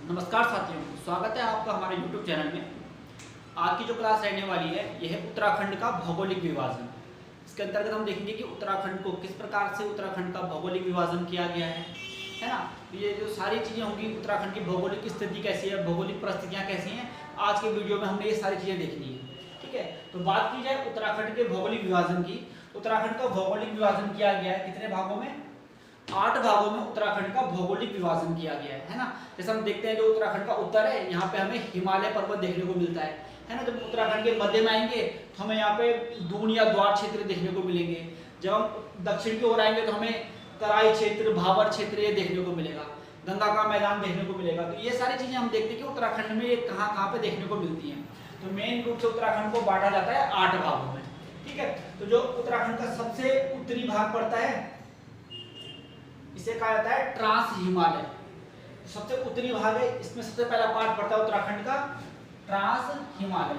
नमस्कार साथियों, स्वागत है आपका हमारे YouTube चैनल में। आज की जो क्लास रहने वाली है यह है उत्तराखंड का भौगोलिक विभाजन। इसके अंतर्गत हम देखेंगे कि उत्तराखंड को किस प्रकार से उत्तराखंड का भौगोलिक विभाजन किया गया है ना। तो ये जो सारी चीज़ें होंगी, उत्तराखंड की भौगोलिक स्थिति कैसी है, भौगोलिक परिस्थितियाँ कैसी हैं, आज के वीडियो में हमने ये सारी चीज़ें देखनी है। ठीक है, तो बात की जाए उत्तराखंड के भौगोलिक विभाजन की। उत्तराखंड का भौगोलिक विभाजन किया गया है कितने भागों में? 8 भागों में उत्तराखंड का भौगोलिक विभाजन किया गया है ना। जैसे हम देखते हैं जो उत्तराखंड का उत्तर है, यहाँ पे हमें हिमालय पर्वत देखने को मिलता है ना। जब उत्तराखंड के मध्य में आएंगे तो हमें यहाँ पे दून या द्वार क्षेत्र देखने को मिलेंगे। जब हम दक्षिण की ओर आएंगे तो हमें तराई क्षेत्र, भाबर क्षेत्र ये देखने को मिलेगा, गंगा का मैदान देखने को मिलेगा। तो ये सारी चीजें हम देखते हैं कि उत्तराखंड में ये कहाँ कहाँ पे देखने को मिलती हैं। तो मेन रूप से उत्तराखंड को बांटा जाता है 8 भागों में। ठीक है, तो जो उत्तराखंड का सबसे उत्तरी भाग पड़ता है इसे कहा जाता है ट्रांस हिमालय। सबसे उत्तरी भाग है, इसमें सबसे पहला पार्ट पड़ता है उत्तराखंड का ट्रांस हिमालय।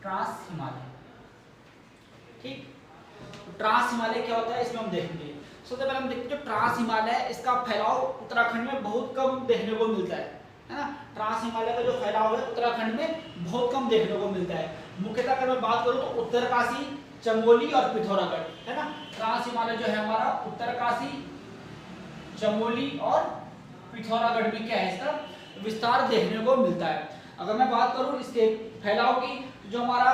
ट्रांस हिमालय, ठीक। तो ट्रांस हिमालय क्या होता है इसमें हम देखेंगे। सबसे पहले हम देखते हैं जो ट्रांस हिमालय है इसका फैलाव उत्तराखंड में बहुत कम देखने को मिलता है ना। ट्रांस हिमालय का जो फैलाव है उत्तराखंड में बहुत कम देखने को मिलता है। मुख्यतः अगर मैं बात करूं तो उत्तरकाशी, चमोली और पिथौरागढ़ है ना। ट्रांस हिमालय जो है हमारा उत्तरकाशी, चमोली और पिथौरागढ़ में क्या है इसका विस्तार देखने को मिलता है। अगर मैं बात करूं इसके फैलाव की, जो हमारा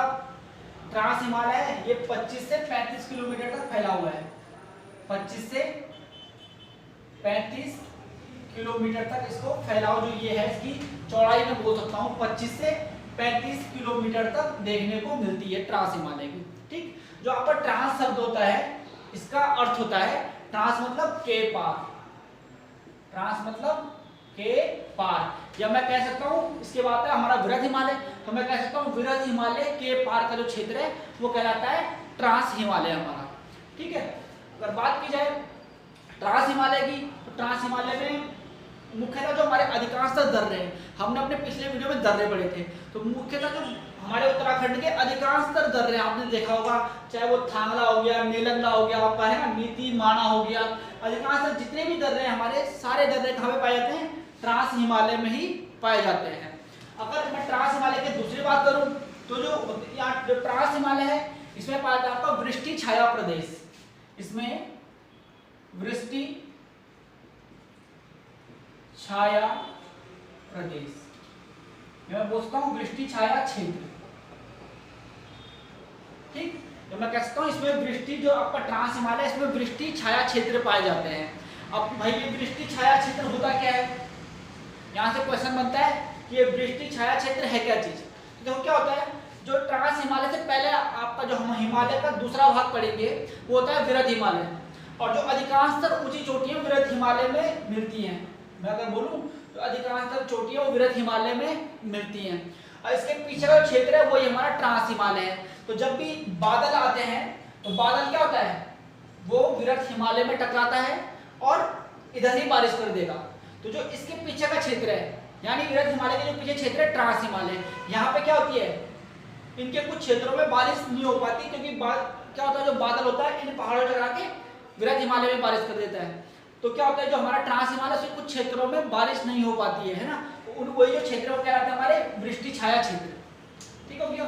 ट्रांस हिमालय है ये 25 से 35 किलोमीटर तक फैला हुआ है। 25 से 35 किलोमीटर तक इसको फैलाव जो ये है, इसकी चौड़ाई में बोल सकता हूँ 25 से 35 किलोमीटर तक देखने को मिलती है ट्रांस हिमालय की। ठीक, जो आपका ट्रांस शब्द होता है इसका अर्थ होता है ट्रांस मतलब के पार। ट्रांस मतलब के पार, या मैं कह सकता हूं इसके बाद है हमारा वृहद हिमालय, तो मैं कह सकता हूं वृहद हिमालय के पार का जो क्षेत्र है वो कहलाता है ट्रांस हिमालय हमारा। ठीक है, अगर बात की जाए ट्रांस हिमालय की, तो ट्रांस हिमालय में मुख्यतः जो हमारे अधिकांशतः दर्रे हैं, हमने अपने पिछले वीडियो में दर्रे पढ़े थे, तो मुख्यतः जो हमारे उत्तराखंड के अधिकांशतः दर्रे आपने देखा होगा, चाहे वो थांगला हो गया, नेलंगा हो गया आपका है ना, नीति माना हो गया, अधिकांशतः जितने भी दर्रे हमारे सारे दर्रे कहाँ पे पाए जाते हैं? ट्रांस हिमालय में ही पाए जाते हैं। अगर मैं ट्रांस हिमालय की दूसरी बात करूं तो जो ट्रांस हिमालय है इसमें पाया जाता है आपका वृष्टि छाया प्रदेश। इसमें वृष्टि छाया प्रदेश, मैं बोलता हूं वृष्टि छाया क्षेत्र। ठीक, तो मैं कह सकता हूं इसमें वृष्टि जो आपका ट्रांस हिमालय इसमें वृष्टि छाया क्षेत्र पाए जाते हैं। अब भाई ये वृष्टि छाया क्षेत्र होता क्या है? यहां से क्वेश्चन बनता है कि ये वृष्टि छाया क्षेत्र है क्या चीज। तो देखो क्या होता है, जो ट्रांस हिमालय से पहले आपका जो हम हिमालय का दूसरा भाग पढ़ेंगे वो होता है वृहद हिमालय, और जो अधिकांशतः ऊंची चोटियां वृहद हिमालय में मिलती हैं। मैं अगर बोलूं तो अधिकांशतः चोटियां वृहद हिमालय में मिलती हैं, और इसके पीछे का क्षेत्र है वो हमारा ट्रांस हिमालय है। तो जब भी बादल आते हैं तो बादल क्या होता है, वो वृहद हिमालय में टकराता है और इधर ही बारिश कर देगा। तो जो इसके पीछे का क्षेत्र है, यानी वृहद हिमालय के जो पीछे क्षेत्र है ट्रांस हिमालय, यहाँ पे क्या होती है, इनके कुछ क्षेत्रों में बारिश नहीं हो पाती, क्योंकि क्या होता है जो बादल होता है इन पहाड़ों टकरा के वृहद हिमालय में बारिश कर देता है। तो क्या होता है जो हमारा ट्रांस हिमालय से कुछ क्षेत्रों में बारिश नहीं हो पाती है ना, तो वही जो क्षेत्र वो क्या रहता है हमारे वृष्टि छाया क्षेत्र। ठीक हो गया।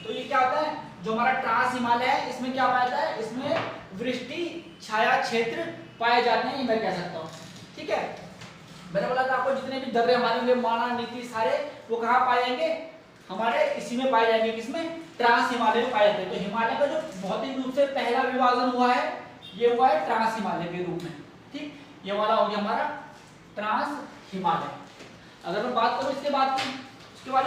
तो ये क्या होता है जो हमारा ट्रांस हिमालय है इसमें क्या पाया जाता है, इसमें वृष्टि छाया क्षेत्र पाए जाते हैं, ये मैं कह सकता हूँ। ठीक है, मैंने बोला था आपको जितने भी दर्रे हमारे होंगे, माना, नीति, सारे वो कहाँ पाए जाएंगे, हमारे इसी में पाए जाएंगे, किसमें? ट्रांस हिमालय में पाए जाते हैं। तो हिमालय का जो भौतिक रूप से पहला विभाजन हुआ है ये हुआ है ट्रांस हिमालय के रूप में। ठीक, ये वाला हो गया हमारा ट्रांस हिमालय। अगर मैं बात करूं इसके बाद की, उसके बाद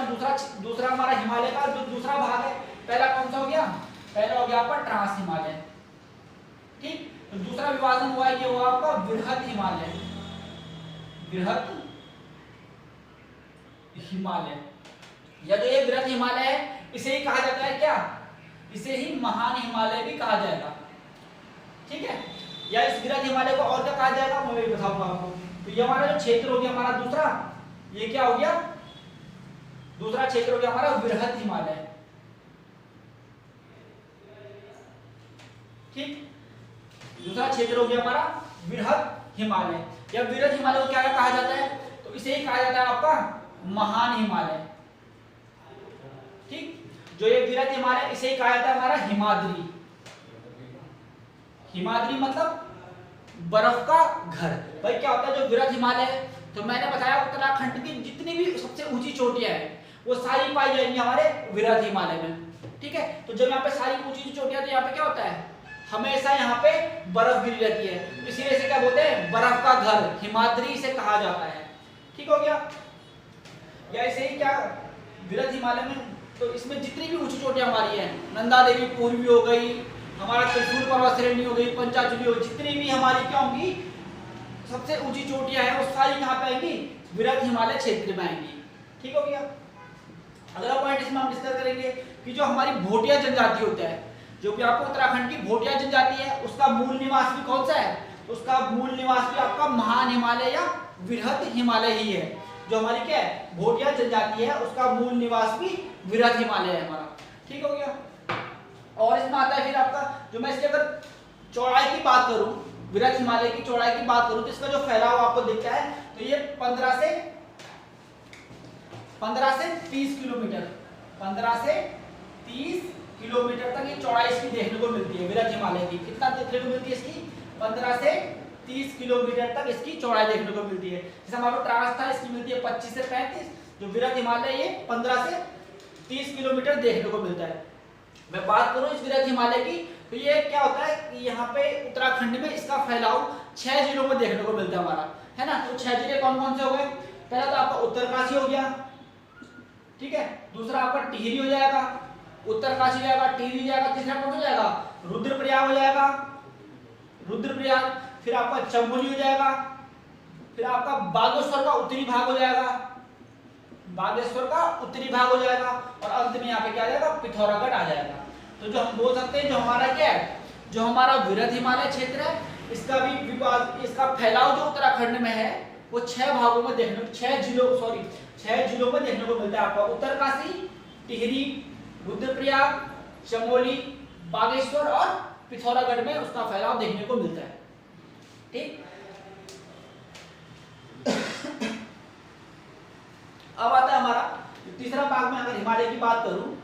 दूसरा हमारा हिमालय का जो दूसरा भाग है, पहला कौन सा हो गया? पहला हो गया आपका ट्रांस हिमालय। ठीक, तो दूसरा विभाजन हुआ है ये हुआ आपका वृहद हिमालय। वृहद हिमालय, या जो ये वृहद हिमालय है इसे ही कहा जाता है क्या? इसे ही महान हिमालय भी कहा जाएगा। ठीक है, या इस वृहद हिमालय को और क्या कहा जाएगा मैं भी बताऊंगा आपको। तो ये हमारा जो क्षेत्र हो गया हमारा दूसरा, ये क्या हो गया? दूसरा क्षेत्र हो गया हमारा वृहद हिमालय। ठीक, दूसरा क्षेत्र हो गया हमारा वृहद हिमालय। या वृहद हिमालय को क्या कहा जाता है, तो इसे ही कहा जाता है आपका महान हिमालय। ठीक, जो ये वृहद हिमालय इसे ही कहा जाता है हमारा हिमाद्री। हिमाद्री मतलब बर्फ का घर। भाई क्या होता है जो वृहद हिमालय है, तो मैंने बताया उत्तराखंड की जितनी भी सबसे ऊंची चोटियां हैं वो सारी पाई जाएंगी हमारे वृहद हिमालय में। ठीक है, तो जब यहाँ पे सारी ऊंची चोटियां, तो यहाँ पे क्या होता है, हमेशा यहाँ पे बर्फ गिरी रहती है, इसीलिए इसे क्या बोलते हैं, बर्फ का घर, हिमाद्री इसे कहा जाता है। ठीक हो गया। या ऐसे ही क्या वृहद हिमालय में, तो इसमें जितनी भी ऊंची चोटियां हमारी है, नंदा देवी पूर्वी हो गई, हमारा त्रिशूल पर्वत श्रेणी हो गई, पंचाचूली हो गई, जितनी भी हमारी क्या होंगी सबसे ऊंची चोटियां हैं वो सारी कहाँ पे आएंगी, वृहद हिमालय क्षेत्र में आएंगी। ठीक हो गया। अगला पॉइंट इसमें हम डिस्कस करेंगे कि जो हमारी भोटिया जनजाति होता है, जो कि आपको उत्तराखंड की भोटिया जनजाति है, उसका मूल निवास भी कौन सा है, उसका मूल निवास भी आपका महान हिमालय या वृहद हिमालय ही है। जो हमारी क्या है भोटिया जनजाति है उसका मूल निवास भी वृहद हिमालय है हमारा। ठीक हो गया। और इसमें आता है फिर आपका, जो मैं इसकी अगर चौड़ाई की बात करूं, वृहद हिमालय की चौड़ाई की बात करूं, तो इसका जो फैलाव आपको दिखता है, तो ये 15 से 30 किलोमीटर, 15 से 30 किलोमीटर तक ये चौड़ाई इसकी देखने को मिलती है वृहद हिमालय की। कितना देखने को मिलती है इसकी, 15 से 30 किलोमीटर तक इसकी चौड़ाई देखने को मिलती है। जैसे हमारा ट्रांस था, इसकी मिलती है 25 से 35, जो वृहद हिमालय ये 15 से 30 किलोमीटर देखने को मिलता है। मैं बात करूं इस वृहद हिमालय की, तो ये क्या होता है कि यहाँ पे उत्तराखंड में इसका फैलाव 6 जिलों में देखने को मिलता है हमारा, है ना। तो 6 जिले कौन कौन से हो गए, पहला तो आपका उत्तरकाशी हो गया, ठीक है, दूसरा आपका टिहरी हो जाएगा, उत्तरकाशी हो जाएगा, टिहरी हो जाएगा, तीसरा कौन हो जाएगा, रुद्रप्रयाग हो जाएगा, रुद्रप्रयाग, फिर आपका चमोली हो जाएगा, फिर आपका बागेश्वर का उत्तरी भाग हो जाएगा, बागेश्वर का उत्तरी भाग हो जाएगा, और अंत में यहाँ पे क्या आ जाएगा, पिथौरागढ़ आ जाएगा। तो जो हम बोल सकते हैं जो हमारा क्या है, जो हमारा वृहद हिमालय क्षेत्र है, इसका भी विभाग, इसका फैलाव जो उत्तराखंड में है वो 6 भागों में देखने को, 6 जिलों में देखने को मिलता है आपका। उत्तरकाशी, टिहरी, रुद्रप्रयाग, चमोली, बागेश्वर और पिथौरागढ़ में उसका फैलाव देखने को मिलता है। ठीक, अब आता है हमारा तीसरा भाग में, अगर हिमालय की बात करूं,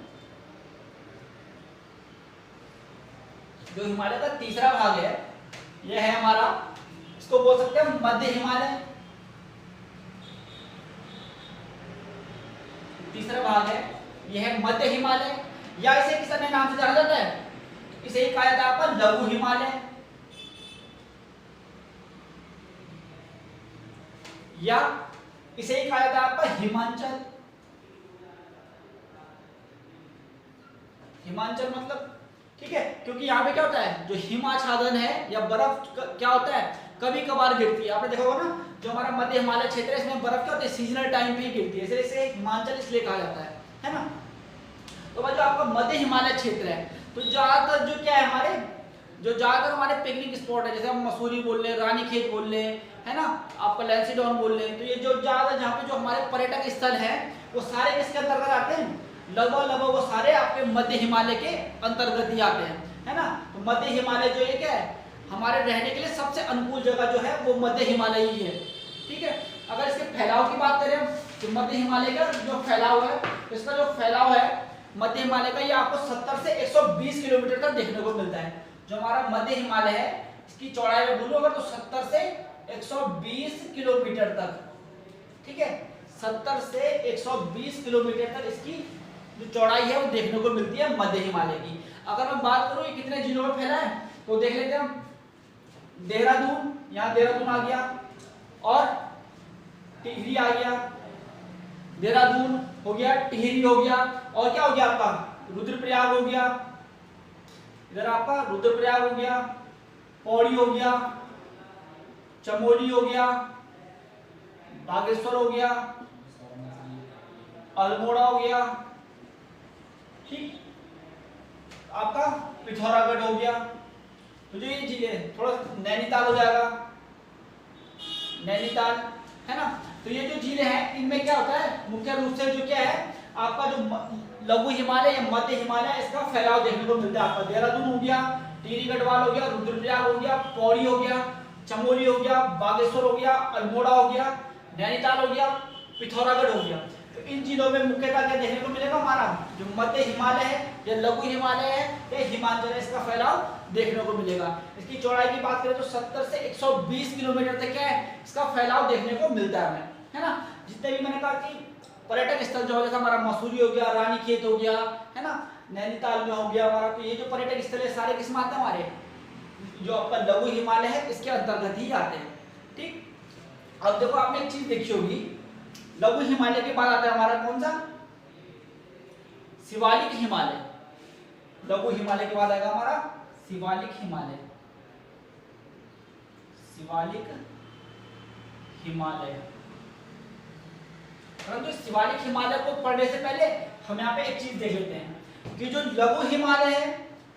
जो हिमालय का तीसरा भाग है यह है हमारा, इसको बोल सकते हैं मध्य हिमालय। तीसरा भाग है यह है मध्य हिमालय, या इसे किस अन्य नाम से जाना जाता है, इसे ही कहा जाता है आपका लघु हिमालय, या इसे ही कहा जाता है आपका हिमांचल। हिमांचल मतलब, ठीक है, क्योंकि यहाँ पे क्या होता है, जो हिमाच्छादन है या बर्फ क्या होता है कभी कभार गिरती है। आपने देखा होगा ना, जो हमारा मध्य हिमालय क्षेत्र है इसमें बर्फ क्या होती है सीजनल टाइम पे ही गिरती है, इसलिए इसे हिमांचल इसलिए कहा जाता है ना। तो भाई जो आपका मध्य हिमालय क्षेत्र है, तो ज्यादातर जो क्या है हमारे, जो ज्यादातर हमारे पिकनिक स्पॉट है, जैसे हम मसूरी बोल रहे, रानीखेत बोल रहे, है ना, आपका लैंसीडॉन बोल रहे, तो ये जो ज्यादा जहाँ पे जो हमारे पर्यटक स्थल है वो सारे किसके अंतर्गत आते हैं, लगभग वो सारे आपके मध्य हिमालय के अंतर्गत ही आते हैं, है ना। तो मध्य हिमालय जो ये क्या है, हमारे रहने के लिए सबसे अनुकूल जगह जो है वो मध्य हिमालय ही है। ठीक है, अगर इसके फैलाव की बात करें तो मध्य हिमालय का जो फैलाव है, इसका जो फैलाव है मध्य हिमालय का, ये आपको 70 से 120 किलोमीटर तक देखने को मिलता है। जो हमारा मध्य हिमालय है इसकी चौड़ाई में बोलूं अगर, तो 70 से 120 किलोमीटर तक, ठीक है, 70 से 120 किलोमीटर तक इसकी जो चौड़ाई है वो देखने को मिलती है मध्य हिमालय की। अगर मैं बात करूं ये कितने जिलों में फैला है, तो देख लेते हैं हम, देहरादून, यहाँ देहरादून आ गया, और टिहरी आ गया, देहरादून हो गया, टिहरी हो गया, और क्या हो गया आपका रुद्रप्रयाग हो गया, इधर आपका रुद्रप्रयाग हो गया, पौड़ी हो गया, चमोली हो गया, बागेश्वर हो गया, अल्मोड़ा हो गया, ठीक, आपका पिथौरागढ़ हो गया। तो जो ये जिले, थोड़ा नैनीताल हो जाएगा, नैनीताल, है ना। तो ये जो जिले हैं इनमें क्या होता है, मुख्य रूप से जो क्या है आपका जो लघु हिमालय या मध्य हिमालय, इसका फैलाव देखने को मिलता है। आपका देहरादून हो गया, टिहरी गढ़वाल हो गया, रुद्रप्रयाग हो गया, पौड़ी हो गया, चमोली हो गया, बागेश्वर हो गया, अल्मोड़ा हो गया, नैनीताल हो गया, पिथौरागढ़ हो गया। तो इन जिलों में मुख्यतः क्या देखने को मिलेगा, हमारा जो मध्य हिमालय है या लघु हिमालय है या हिमाचल है, इसका फैलाव देखने को मिलेगा। इसकी चौड़ाई की बात करें तो 70 से 120 किलोमीटर तक क्या है इसका फैलाव देखने को मिलता है हमें, है ना। जितने भी मैंने कहा कि पर्यटक स्थल जो है, जैसे हमारा मसूरी हो गया, रानीखेत हो गया, है ना, नैनीताल में हो गया हमारा, तो ये जो पर्यटक स्थल है सारे किस में आते हैं, हमारे जो आपका लघु हिमालय है इसके अंतर्गत ही आते हैं। ठीक, अब देखो आपने एक चीज देखी होगी, लघु हिमालय के बाद आता है हमारा कौन सा, शिवालिक हिमालय। लघु हिमालय के बाद आएगा हमारा शिवालिक हिमालय। शिवालिक हिमालय, परंतु शिवालिक हिमालय को पढ़ने से पहले हम यहाँ पे एक चीज देख लेते हैं कि जो लघु हिमालय है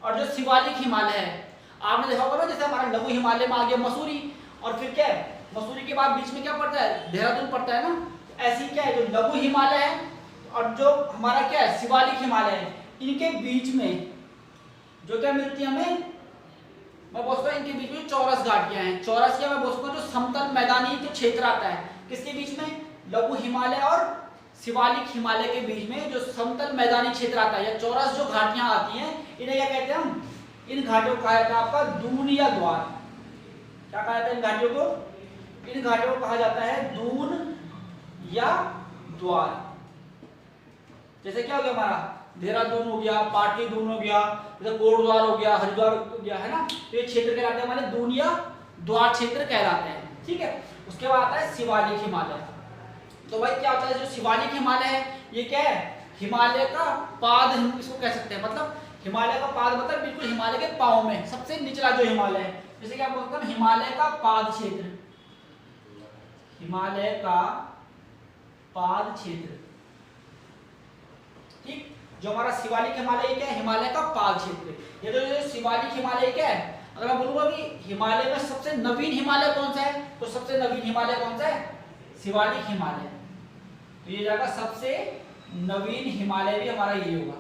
और जो शिवालिक हिमालय है, आपने देखा होगा ना, जैसे हमारा लघु हिमालय में आ गया मसूरी, और फिर क्या है, मसूरी के बाद बीच में क्या पड़ता है, देहरादून पड़ता है ना। तो ऐसी क्या है, जो लघु हिमालय है और जो हमारा क्या है शिवालिक हिमालय है, इनके बीच में जो क्या मिलती है हमें, मैं बोल सकता हूँ इनके बीच में चौरस घाटियां हैं। चौरस क्या मैं बोल सकता हूँ, जो समतल मैदानी जो क्षेत्र आता है, किसके बीच में, लघु हिमालय और शिवालिक हिमालय के बीच में जो समतल मैदानी क्षेत्र आता है या चौरस जो घाटियां आती हैं, इन्हें क्या कहते हैं हम, इन घाटियों को कहा जाता है आपका दून या द्वार। क्या कहा जाता है इन घाटियों को, इन घाटियों को कहा जाता है दून या द्वार। जैसे क्या हो गया हमारा देहरादून हो गया, पाटलिपुत्र हो गया, जैसे कोटद्वार हो गया, हरिद्वार हो गया, है ना, तो ये क्षेत्र कहलाते हैं हमारे दून या द्वार क्षेत्र कहलाते हैं। ठीक है, उसके बाद आता है शिवालिक हिमालय। तो भाई क्या होता है, जो शिवालिक हिमालय है ये क्या है, हिमालय का पाद हम इसको कह सकते हैं, मतलब हिमालय का पाद मतलब बिल्कुल हिमालय के पांव में सबसे निचला जो हिमालय है, जैसे कि आप बोलते हैं हिमालय का पाद क्षेत्र, हिमालय का पाद क्षेत्र। ठीक, जो हमारा शिवालिक हिमालय क्या है, हिमालय का पाद क्षेत्र। ये जो शिवालिक हिमालय क्या है, अगर मैं बोलूंगा कि हिमालय में सबसे नवीन हिमालय कौन सा है, तो सबसे नवीन हिमालय कौन सा है, शिवालिक हिमालय। तो ये जाएगा सबसे नवीन हिमालय भी हमारा ये होगा,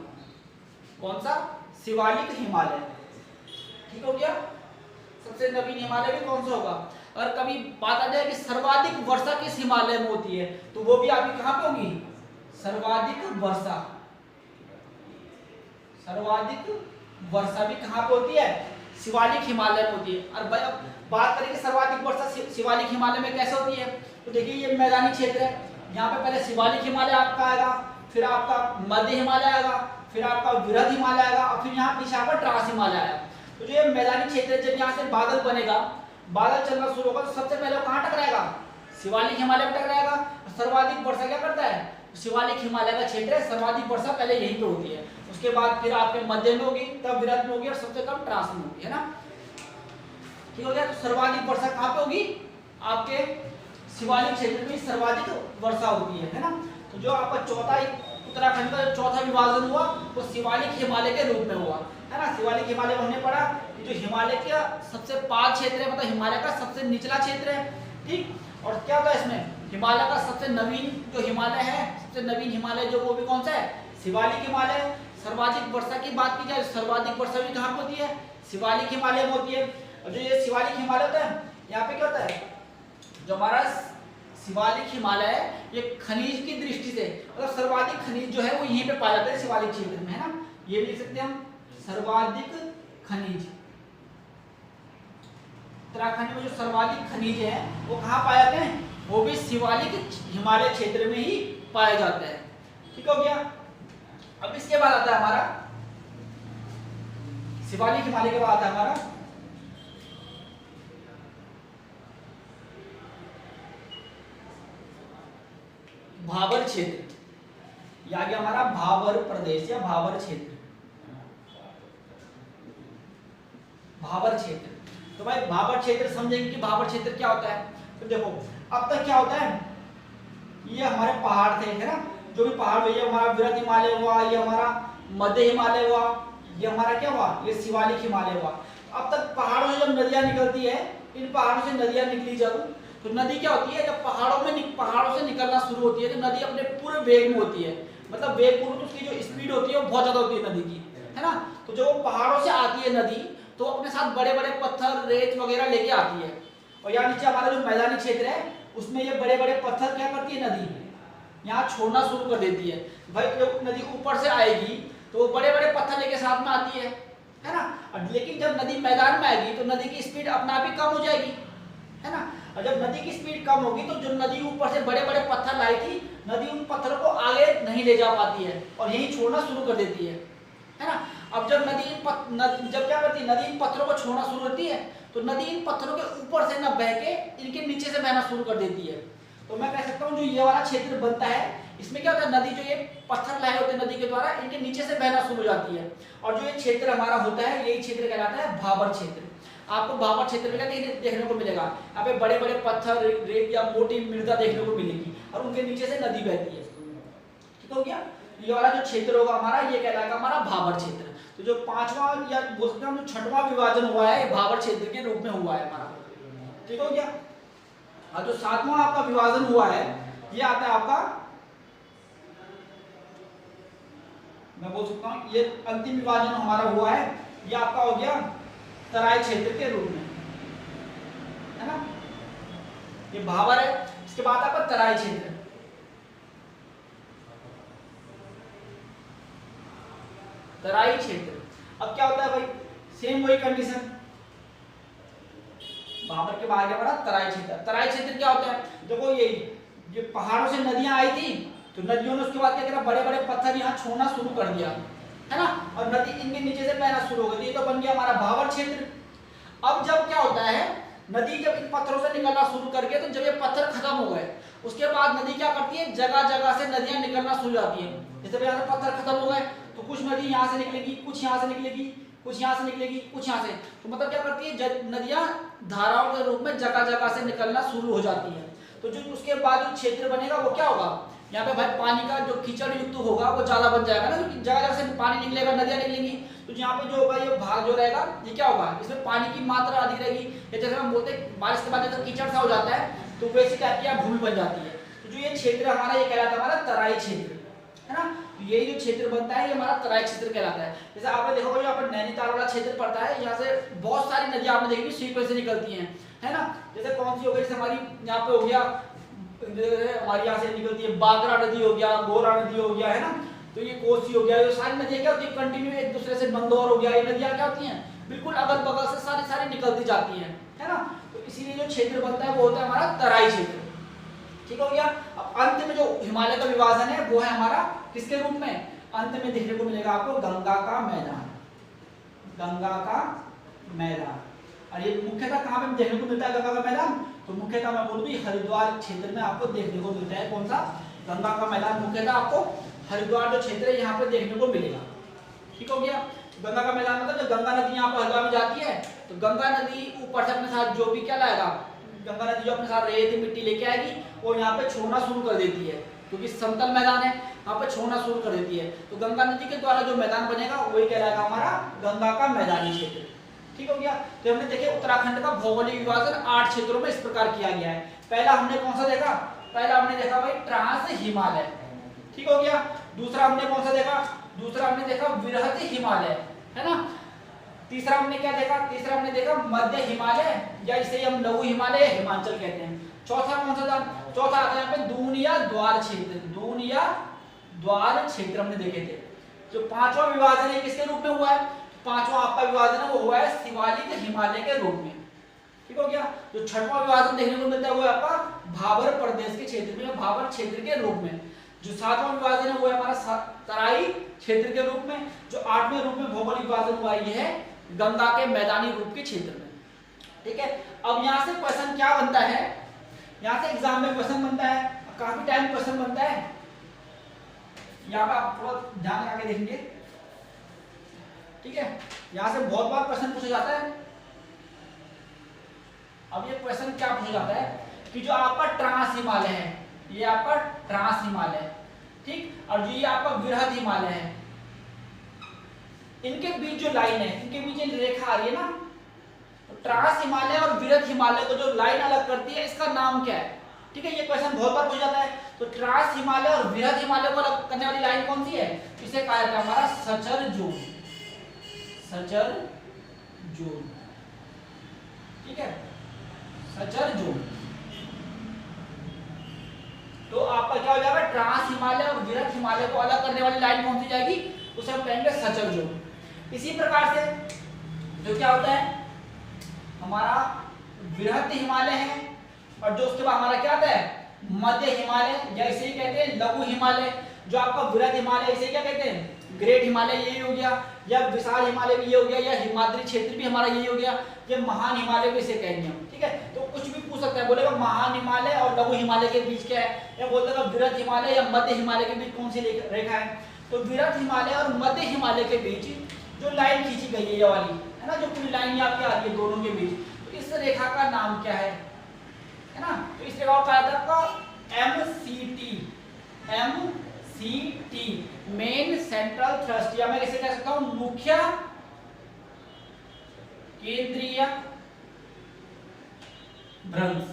कौन सा, शिवालिक हिमालय। ठीक हो गया, सबसे नवीन हिमालय भी कौन सा होगा। और कभी बात आ जाए कि सर्वाधिक वर्षा किस हिमालय में होती है, तो वो भी आपकी कहां पे होगी, सर्वाधिक वर्षा। सर्वाधिक वर्षा भी कहां पे होती है, शिवालिक हिमालय में होती है। और बात करें कि सर्वाधिक वर्षा शिवालिक हिमालय में कैसे होती है, तो देखिए ये मैदानी क्षेत्र है, यहाँ पे पहले शिवालिक हिमालय आपका आएगा, फिर आपका मध्य हिमालय आएगा, फिर आपका वृहद हिमालय आएगा, और फिर यहाँ पीछे आपका ट्रांस हिमालय आएगा। तो जो ये मैदानी क्षेत्र है, जब यहाँ से बादल बनेगा, बादल चलना शुरू होगा, तो सबसे पहले वो कहाँ टकराएगा, शिवालिक हिमालय में टकराएगा। सर्वाधिक वर्षा क्या करता है, शिवालिक हिमालय का क्षेत्र है, सर्वाधिक वर्षा पहले यहीं पे होती है, उसके बाद फिर आपके मध्य में होगी, तब वृहद में होगी, और सबसे कम ट्रांस में होगी, है ना। ठीक हो गया, तो सर्वाधिक वर्षा कहाँ पे होगी, आपके शिवालिक क्षेत्र में सर्वाधिक वर्षा होती है ना। तो जो आपका चौथा उत्तराखंड का चौथा विभाजन हुआ वो शिवालिक हिमालय के रूप में हुआ, है ना। शिवालिक हिमालय में हमने पढ़ा कि जो हिमालय का सबसे पाद क्षेत्र है, मतलब हिमालय का सबसे निचला क्षेत्र है। ठीक, और क्या होता है इसमें, हिमालय का सबसे नवीन जो हिमालय है, सबसे नवीन हिमालय जो वो भी कौन सा है, शिवालिक हिमालय। सर्वाधिक वर्षा की बात की जाए, सर्वाधिक वर्षा भी कहाँ होती है, शिवालिक हिमालय में होती है। और जो ये शिवालिक हिमालय होता है, यहाँ पे क्या होता है, जो हमारा शिवालिक हिमालय है ये खनिज की दृष्टि से, मतलब सर्वाधिक खनिज जो है वो यहीं पे पाया जाता है शिवालिक क्षेत्र में, है ना। ये भी लिख सकते हैं हम, सर्वाधिक खनिज। उत्तराखंड में जो सर्वाधिक खनिज है वो कहाँ पाए जाते हैं, वो भी शिवालिक हिमालय क्षेत्र में ही पाए जाते हैं। ठीक हो गया, अब इसके बाद आता है हमारा शिवालिक हिमालय के बाद आता है हमारा भाबर क्षेत्र, या गया हमारा भाबर प्रदेश या भाबर क्षेत्र। भाबर क्षेत्र, तो भाई भाबर क्षेत्र समझेंगे कि भाबर क्षेत्र क्या होता है। तो देखो अब तक क्या होता है, ये हमारे पहाड़ थे, है ना, जो भी पहाड़ हुए, ये हमारा वृहद हिमालय हुआ, ये हमारा मध्य हिमालय हुआ, ये हमारा क्या हुआ, ये शिवालिक हिमालय हुआ। अब तक पहाड़ों से जब नदियां निकलती है, इन पहाड़ों से नदियां निकली जब, तो नदी क्या होती है, जब पहाड़ों से निकलना शुरू होती है तो नदी अपने पूरे वेग में होती है, मतलब वेग पूर्ण, तो उसकी जो स्पीड होती है वो बहुत ज्यादा होती है नदी की, है ना। तो जब वो पहाड़ों से आती है नदी, तो अपने साथ बड़े बड़े पत्थर, रेत वगैरह लेके आती है। और यहाँ नीचे हमारा जो मैदानी क्षेत्र है उसमें ये बड़े बड़े पत्थर क्या करती है, नदी यहाँ छोड़ना शुरू कर देती है। भाई जब नदी ऊपर से आएगी तो वो बड़े बड़े पत्थर लेके साथ में आती है ना। और लेकिन जब नदी मैदान में आएगी तो नदी की स्पीड अपने आप ही कम हो जाएगी, है ना। और जब नदी की स्पीड कम होगी तो जो नदी ऊपर से बड़े बड़े पत्थर लाई थी, नदी उन पत्थरों को आगे नहीं ले जा पाती है और यहीं छोड़ना शुरू कर देती है ना। अब जब जब क्या करती है, नदी इन पत्थरों को छोड़ना शुरू करती है तो नदी इन पत्थरों के ऊपर से न बह के इनके नीचे से बहना शुरू कर देती है। तो मैं कह सकता हूँ जो ये वाला क्षेत्र बनता है इसमें क्या होता है, नदी जो ये पत्थर लाए होते हैं नदी के द्वारा इनके नीचे से बहना शुरू हो जाती है। और जो ये क्षेत्र हमारा होता है यही क्षेत्र कहलाता है भाबर क्षेत्र। आपको भाबर क्षेत्र में देखने को मिलेगा, यहाँ पे बड़े बड़े पत्थर, रेत या मोटी मृदा देखने को मिलेगी और उनके नीचे से नदी बहती है। ठीक हो गया। ये वाला जो क्षेत्र होगा हमारा ये कहलाएगा हमारा भाबर क्षेत्र। तो जो पांचवा या बोल सकते हैं जो छठवां विभाजन हुआ है भाबर क्षेत्र के रूप में हुआ है हमारा। ठीक हो गया। और जो सातवां आपका विभाजन हुआ है ये आता है आपका, मैं बोल सकता हूं ये अंतिम विभाजन हमारा हुआ है, ये आपका हो गया तराई क्षेत्र के रूप में, है ना। ये भाबर है, इसके बाद आपका तराई क्षेत्र। तराई क्षेत्र अब क्या होता है भाई, सेम वही कंडीशन, भाबर के बाद हमारा तराई क्षेत्र। तराई क्षेत्र क्या होता है, देखो ये पहाड़ों से नदियां आई थी तो नदियों ने उसके बाद क्या करा, बड़े बड़े पत्थर यहाँ छोड़ना शुरू कर दिया, है ना। और नदी इनके नीचे से बहना शुरू हो गई, ये तो बन गया हमारा भाबर क्षेत्र। अब जब क्या होता है, नदी जब इन पत्थरों से निकलना शुरू कर गया तो जब ये पत्थर खत्म हो गए उसके बाद नदी क्या करती है, जगह जगह से नदियां निकलना शुरू जाती है। जैसे यहाँ से पत्थर खत्म हो गए तो कुछ नदी यहाँ से निकलेगी, कुछ यहाँ से निकलेगी, कुछ यहाँ से निकलेगी, कुछ यहाँ से, तो मतलब क्या करती है नदियां धाराओं के रूप में जगह जगह से निकलना शुरू हो जाती है। तो जो उसके बाद जो क्षेत्र बनेगा वो क्या होगा, यहाँ पे भाई पानी का जो कीचड़ युक्त होगा वो ज्यादा बन जाएगा ना, क्योंकि जगह जगह से पानी निकलेगा, नदियां निकलेंगी, तो यहाँ पे जो होगा ये भाग जो रहेगा ये क्या होगा, इसमें पानी की मात्रा अधिक रहेगी। या जैसे हम बोलते हैं बारिश के बाद जैसे कीचड़ सा हो जाता है तो वैसी टाइप की भूमि बन जाती है। तो जो ये क्षेत्र हमारा ये कहलाता है हमारा तराई क्षेत्र, है ना। तो यही जो क्षेत्र बनता है ये हमारा तराई क्षेत्र कहलाता है। जैसे आपने देखा होगा जो यहाँ पर नैनीताल वाला क्षेत्र पड़ता है, यहाँ से बहुत सारी नदियां आपने देखी सीक्वेंस से निकलती हैं, है ना। जैसे कौन सी हो गई, जैसे हमारी यहाँ पे हो गया, हमारी यहाँ से निकलती है बागरा नदी हो गया, गोरा नदी हो गया, है ना। तो ये कोसी हो गया, ये सारी नदियां क्या होती है कंटिन्यू एक दूसरे से, मंदौर हो गया, ये नदियां क्या होती हैं बिल्कुल अगल बगल से सारी निकलती जाती हैं, है ना। तो इसीलिए जो क्षेत्र बनता है वो होता है हमारा तराई क्षेत्र। ठीक हो गया। अब अंत में जो हिमालय का विभाजन है वो है हमारा किसके रूप में, अंत में देखने को मिलेगा आपको गंगा का मैदान, गंगा का मैदान। और ये मुख्यतः कहाँ पे देखने को मिलता है गंगा का मैदान, तो मुख्यतः मैं बोलूँ हरिद्वार क्षेत्र में आपको देखने को मिलता है। कौन सा, गंगा का मैदान मुख्यतः आपको हरिद्वार जो क्षेत्र है यहाँ पे देखने को मिलेगा। ठीक हो गया। गंगा का मैदान मतलब जब गंगा नदी यहाँ पर हरिद्वार में जाती है तो गंगा नदी ऊपर से अपने साथ जो भी क्या लाएगा, गंगा नदी जो अपने साथ रेत मिट्टी लेके आएगी और यहाँ पे छोड़ना शुरू कर देती है, क्योंकि समतल मैदान है यहाँ पे छोड़ना शुरू कर देती है। तो गंगा नदी के द्वारा जो मैदान बनेगा वही कहलाएगा हमारा गंगा का मैदानी क्षेत्र। ठीक हो गया। तो हमने देखे उत्तराखंड का भौगोलिक विभाजन 8 क्षेत्रों में इस प्रकार किया गया है। पहला हमने कौन सा देखा, पहला हमने देखा भाई ट्रांस हिमालय, ठीक हो गया। दूसरा हमने कौन सा देखा, दूसरा हमने देखा वृहत हिमालय, है ना। तीसरा हमने क्या देखा, तीसरा हमने देखा मध्य हिमालय या इसे हम लघु हिमालय हिमाचल कहते हैं। चौथा कौन सा था, चौथा आता है यहाँ पे दून या द्वार क्षेत्र, दून या द्वार क्षेत्र हमने देखे थे। जो पांचवा विभाजन है किसके रूप में हुआ है, पांचवा आपका विभाजन है वो हुआ है शिवालिक हिमालय के रूप में। ठीक हो गया। जो छठवां विभाजन देखने को मिलता है वो आपका भाबर प्रदेश के क्षेत्र में, भाबर क्षेत्र के रूप में। जो सातवां विभाजन है वो है हमारा तराई क्षेत्र के रूप में। जो आठवें रूप में भौगोलिक विभाजन हुआ ये है गंगा के मैदानी रूप के क्षेत्र में। ठीक है। अब यहाँ से क्वेश्चन क्या बनता है, यहाँ से एग्जाम में क्वेश्चन बनता है, काफी टाइम क्वेश्चन बनता है। यहाँ पे आप थोड़ा ध्यान लगा के देखेंगे, ठीक है। यहाँ से बहुत बार क्वेश्चन पूछा जाता है। अब ये क्वेश्चन क्या पूछा जाता है कि जो आपका ट्रांस हिमालय है, ये आपका ट्रांस हिमालय, ठीक, और जो ये आपका वृहद हिमालय है, इनके बीच जो लाइन है, इनके बीच ये रेखा आ रही है ना, तो ट्रांस हिमालय और वृहद हिमालय को जो लाइन अलग करती है इसका नाम क्या है। ठीक है, ये क्वेश्चन बहुत बार पूछा जाता है। तो ट्रांस हिमालय और वृहद हिमालय को अलग करने वाली लाइन कौन सी है, इसे कहा जाता है हमारा सचर जोन, सचर जोन, ठीक है, सचर जोन। तो आपका क्या हो जाएगा, ट्रांस हिमालय और वृहत हिमालय को अलग करने वाली लाइन कौन सी जाएगी, उसे हम कहेंगे सचर जोन। इसी प्रकार से जो क्या होता है, हमारा वृहत हिमालय है और जो उसके बाद हमारा क्या आता है, मध्य हिमालय, या इसे कहते हैं लघु हिमालय। जो आपका वृहत हिमालय इसे क्या कहते हैं, ग्रेट हिमालय, यही हो गया, या विशाल हिमालय भी ये हो गया, या हिमाद्री क्षेत्र भी हमारा यही हो गया, ये महान हिमालय भी इसे कहेंगे हम, ठीक है। तो कुछ भी पूछ सकता है, बोलेगा महान हिमालय और लघु हिमालय के बीच क्या है, या बोलेगा वृहत हिमालय या मध्य हिमालय के बीच कौन सी रेखा है। तो वृहत हिमालय और मध्य हिमालय के बीच जो लाइन खींची गई है, ये वाली है ना, जो पूरी लाइन आपकी आ रही है दोनों के बीच, तो इस रेखा का नाम क्या है ना। तो इस रेखा का आपका MCT, MCT main central thrust, या मैं इसे कह सकता हूं मुख्य केंद्रीय भ्रंश,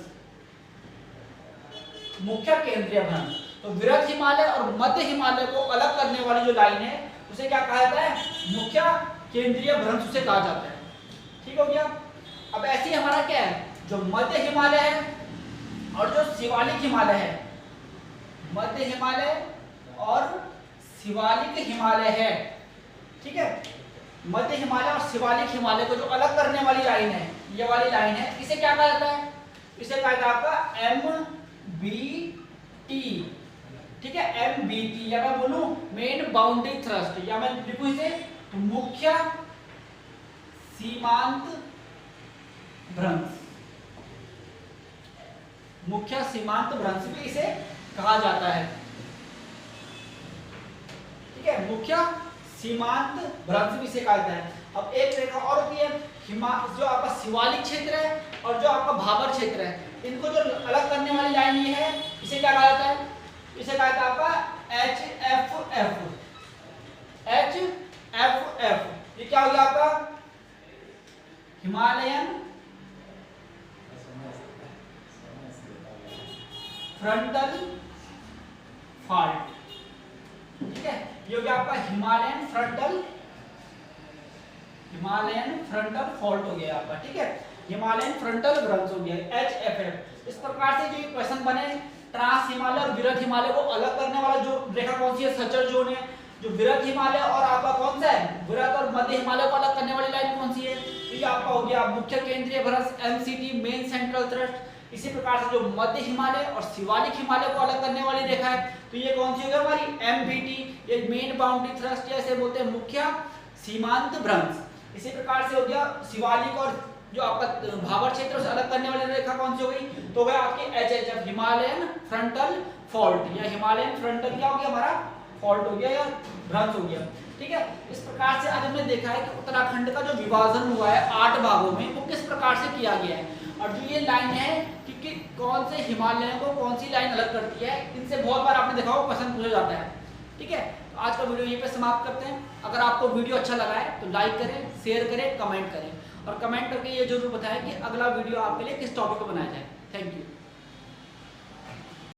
मुख्य केंद्रीय भ्रंश। तो वृहत हिमालय और मध्य हिमालय को अलग करने वाली जो लाइन है उसे क्या कहा जाता है, मुख्य केंद्रीय भ्रंश उसे कहा जाता है, ठीक हो गया। अब ऐसे ही हमारा क्या है, जो मध्य हिमालय है और जो शिवालिक हिमालय है, मध्य हिमालय और शिवालिक हिमालय है, ठीक है। मध्य हिमालय और शिवालिक हिमालय को जो अलग करने वाली लाइन है, ये वाली लाइन है, इसे क्या कहा जाता है, इसे कहा जाता है आपका MBT, ठीक है, MBT, या मैं बोलूं मेन बाउंड्री थ्रस्ट, या मैं लिखूं इसे मुख्य सीमांत भ्रंश, मुख्य सीमांत भ्रंश भी इसे कहा जाता है, ठीक है, मुख्य सीमांत भ्रंश भी इसे कहा जाता है। अब एक रेखा और होती है, जो आपका शिवालिक क्षेत्र है और जो आपका भाबर क्षेत्र है, इनको जो अलग करने वाली लाइन ये है, इसे क्या कहा जाता है, इसे कहा जाता है आपका HFF, HFF। ये क्या हो गया आपका, हिमालयन फ्रंटल फॉल्ट, ठीक है, ये हो गया आपका हिमालयन फ्रंटल फॉल्ट हो गया आपका, ठीक है, हिमालयन फ्रंटल भ्रंश हो गया HFF। इस प्रकार से जो क्वेश्चन बने, ट्रांस हिमालय और वृहत हिमालय को अलग करने वाला जो रेखा कौन सी है, सचर जोन है। जो वृहत हिमालय और आपका कौन सा है, वृहत और मध्य हिमालय को अलग करने वाली लाइन कौन सी है, तो ये आपका हो गया मुख्य केंद्रीय भ्रंश MCT, मेन सेंट्रल थ्रस्ट। इसी प्रकार से जो मध्य हिमालय और शिवालिक हिमालय को अलग करने वाली रेखा है, तो ये कौन सी होगी हमारी MBT, ये मेन बाउंड्री थ्रस्ट, या इसे बोलते हैं मुख्य सीमांत भ्रंश। इसी प्रकार से हो गया शिवालिक और जो आपका भाबर क्षेत्र से अलग करने वाली रेखा कौन सी हो गई, तो वह आपकी HHF, हिमालयन फ्रंटल फॉल्ट, या हिमालयन फ्रंटल क्या हो गया हमारा फॉल्ट हो गया या भ्रंश हो गया, ठीक है। इस प्रकार से आज हमने देखा है कि उत्तराखंड का जो विभाजन हुआ है 8 भागों में, वो किस प्रकार से किया गया है, और जो ये लाइन है कि कौन से हिमालय को कौन सी लाइन अलग करती है, इनसे बहुत बार आपने देखा हो क्वेश्चन पूछा जाता है, ठीक है। तो आज का वीडियो यहीं पे समाप्त करते हैं। अगर आपको वीडियो अच्छा लगा है तो लाइक करें, शेयर करें, कमेंट करें, और कमेंट करके ये जरूर बताएं कि अगला वीडियो आपके लिए किस टॉपिक पर बनाया जाए। Thank you.